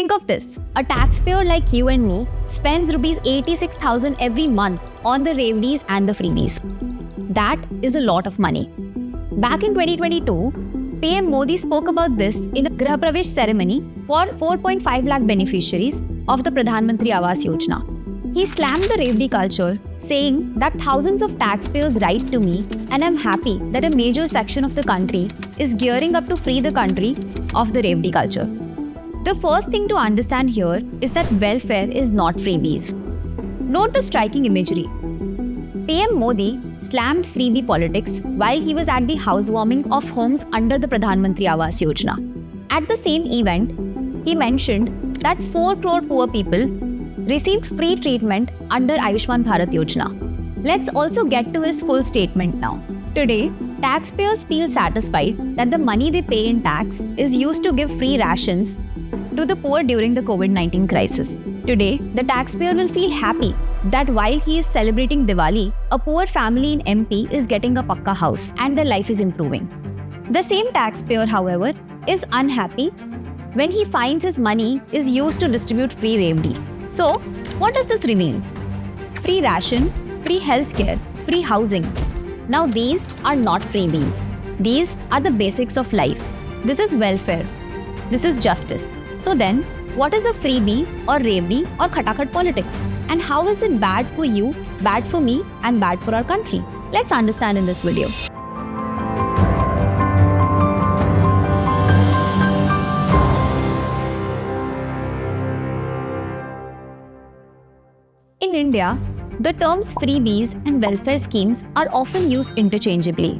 Think of this, a taxpayer like you and me spends rupees 86,000 every month on the Revdis and the Freebies. That is a lot of money. Back in 2022, PM Modi spoke about this in a Grah Pravesh ceremony for 4.5 lakh beneficiaries of the Pradhan Mantri Awas Yojana. He slammed the Revdi culture, saying that thousands of taxpayers write to me and I'm happy that a major section of the country is gearing up to free the country of the Revdi culture. The first thing to understand here is that welfare is not freebies. Note the striking imagery. PM Modi slammed freebie politics while he was at the housewarming of homes under the Pradhan Mantri Awas Yojana. At the same event, he mentioned that 4 crore poor people received free treatment under Ayushman Bharat Yojana. Let's also get to his full statement now. Today, taxpayers feel satisfied that the money they pay in tax is used to give free rations to the poor during the COVID-19 crisis. Today, the taxpayer will feel happy that while he is celebrating Diwali, a poor family in MP is getting a pakka house and their life is improving. The same taxpayer, however, is unhappy when he finds his money is used to distribute free Revdi. So, what does this reveal? Free ration, free healthcare, free housing. Now these are not freebies. These are the basics of life. This is welfare. This is justice. So then, what is a freebie or Revdi or Khatakhat politics? And how is it bad for you, bad for me, and bad for our country? Let's understand in this video. In India, the terms freebies and welfare schemes are often used interchangeably,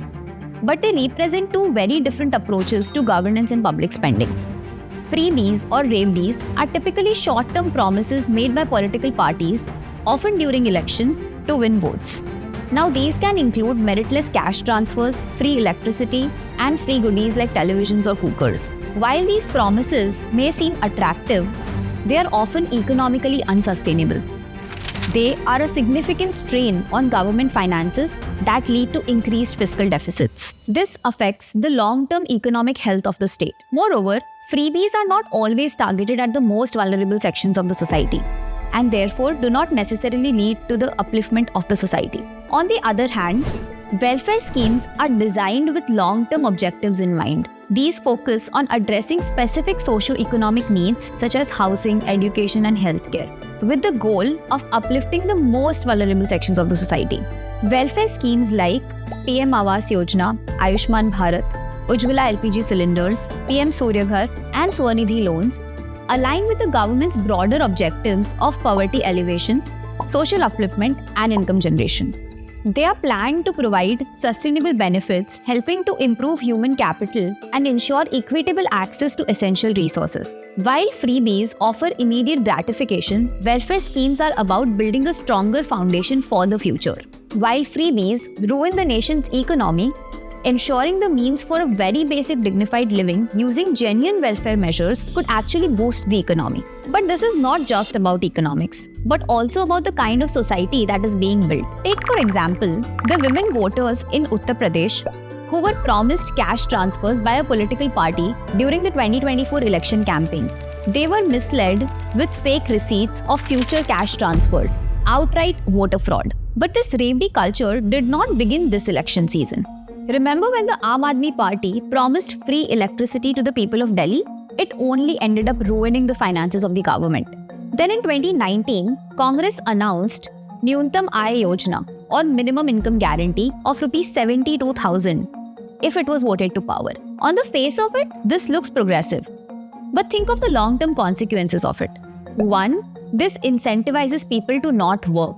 but they represent two very different approaches to governance and public spending. Freebies or Revdis are typically short-term promises made by political parties, often during elections, to win votes. Now these can include meritless cash transfers, free electricity, and free goodies like televisions or cookers. While these promises may seem attractive, they are often economically unsustainable. They are a significant strain on government finances that lead to increased fiscal deficits. This affects the long-term economic health of the state. Moreover, freebies are not always targeted at the most vulnerable sections of the society and therefore do not necessarily lead to the upliftment of the society. On the other hand, welfare schemes are designed with long-term objectives in mind. These focus on addressing specific socio-economic needs such as housing, education, and healthcare, with the goal of uplifting the most vulnerable sections of the society. Welfare schemes like PM Awas Yojana, Ayushman Bharat, Ujjwala LPG cylinders, PM Surya Ghar, and Swanidhi loans align with the government's broader objectives of poverty alleviation, social upliftment, and income generation. They are planned to provide sustainable benefits, helping to improve human capital and ensure equitable access to essential resources. While freebies offer immediate gratification, welfare schemes are about building a stronger foundation for the future. While freebies ruin the nation's economy, ensuring the means for a very basic dignified living using genuine welfare measures could actually boost the economy. But this is not just about economics, but also about the kind of society that is being built. Take for example, the women voters in Uttar Pradesh who were promised cash transfers by a political party during the 2024 election campaign. They were misled with fake receipts of future cash transfers, outright voter fraud. But this Revdi culture did not begin this election season. Remember when the Aam Aadmi Party promised free electricity to the people of Delhi? It only ended up ruining the finances of the government. Then in 2019, Congress announced Nyuntam Aay Yojana or minimum income guarantee of Rs 72,000 if it was voted to power. On the face of it, this looks progressive. But think of the long-term consequences of it. 1. This incentivizes people to not work.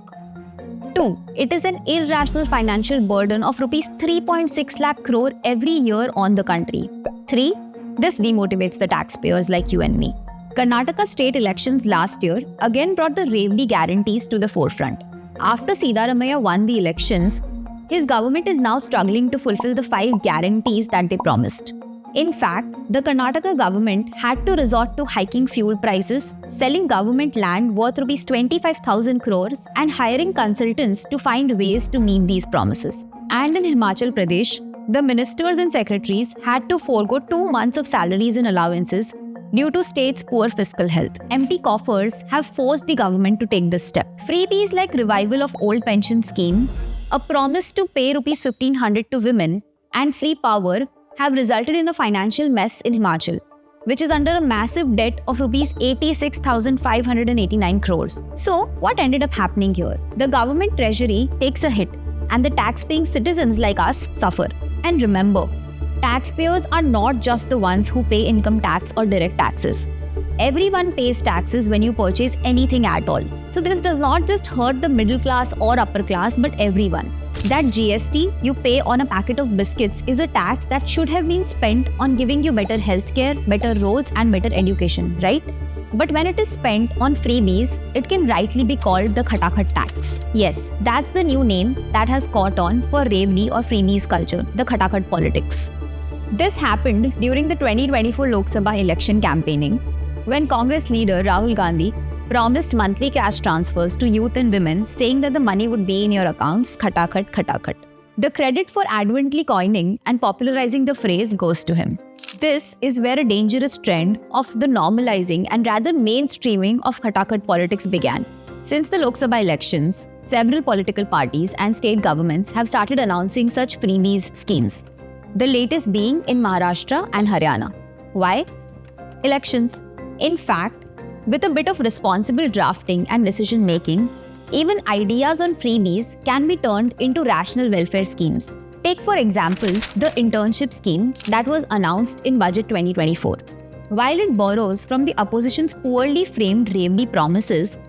2. It is an irrational financial burden of Rs 3.6 lakh crore every year on the country. 3. This demotivates the taxpayers like you and me. Karnataka state elections last year again brought the Revdi guarantees to the forefront. After Siddaramaiah won the elections, his government is now struggling to fulfill the 5 guarantees that they promised. In fact, the Karnataka government had to resort to hiking fuel prices, selling government land worth Rs 25,000 crores and hiring consultants to find ways to meet these promises. And in Himachal Pradesh, the ministers and secretaries had to forego 2 months of salaries and allowances due to states' poor fiscal health. Empty coffers have forced the government to take this step. Freebies like revival of old pension scheme, a promise to pay Rs 1,500 to women, and free power have resulted in a financial mess in Himachal, which is under a massive debt of Rs 86,589 crores. So, what ended up happening here? The government treasury takes a hit, and the tax-paying citizens like us suffer. And remember, taxpayers are not just the ones who pay income tax or direct taxes. Everyone pays taxes when you purchase anything at all. So this does not just hurt the middle class or upper class, but everyone. That GST you pay on a packet of biscuits is a tax that should have been spent on giving you better healthcare, better roads, and better education, right? But when it is spent on freebies, it can rightly be called the Khatakhat tax. Yes, that's the new name that has caught on for Revdi or freebies culture, the Khatakhat politics. This happened during the 2024 Lok Sabha election campaigning, when Congress leader Rahul Gandhi promised monthly cash transfers to youth and women, saying that the money would be in your accounts, Khatakhat, Khatakhat. The credit for adamantly coining and popularizing the phrase goes to him. This is where a dangerous trend of the normalizing and rather mainstreaming of Khatakhat politics began. Since the Lok Sabha elections, several political parties and state governments have started announcing such freebies schemes. The latest being in Maharashtra and Haryana. Why? Elections. In fact, with a bit of responsible drafting and decision making, even ideas on freebies can be turned into rational welfare schemes. Take for example, the internship scheme that was announced in Budget 2024. While it borrows from the opposition's poorly framed Revdi promises,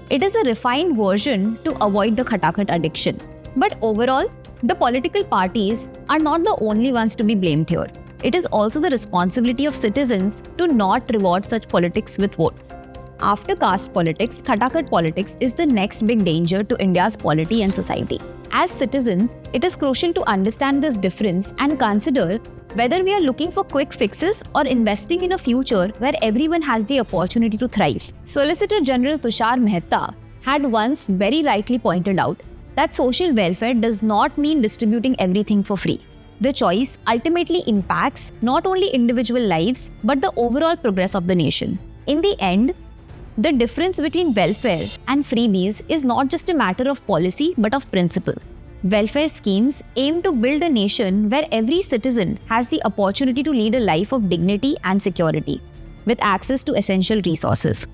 it is a refined version to avoid the Khatakhat addiction. But overall, the political parties are not the only ones to be blamed here. It is also the responsibility of citizens to not reward such politics with votes. After caste politics, Khatakhat politics is the next big danger to India's polity and society. As citizens, it is crucial to understand this difference and consider whether we are looking for quick fixes or investing in a future where everyone has the opportunity to thrive. Solicitor General Tushar Mehta had once very rightly pointed out that social welfare does not mean distributing everything for free. The choice ultimately impacts not only individual lives but the overall progress of the nation. In the end, the difference between welfare and freebies is not just a matter of policy but of principle. Welfare schemes aim to build a nation where every citizen has the opportunity to lead a life of dignity and security, with access to essential resources.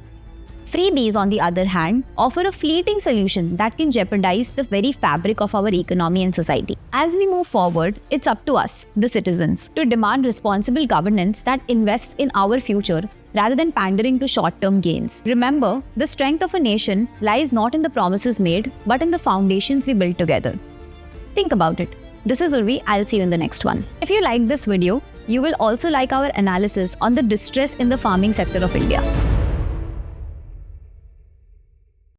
Freebies, on the other hand, offer a fleeting solution that can jeopardize the very fabric of our economy and society. As we move forward, it's up to us, the citizens, to demand responsible governance that invests in our future rather than pandering to short-term gains. Remember, the strength of a nation lies not in the promises made, but in the foundations we build together. Think about it. This is Urvi. I'll see you in the next one. If you like this video, you will also like our analysis on the distress in the farming sector of India.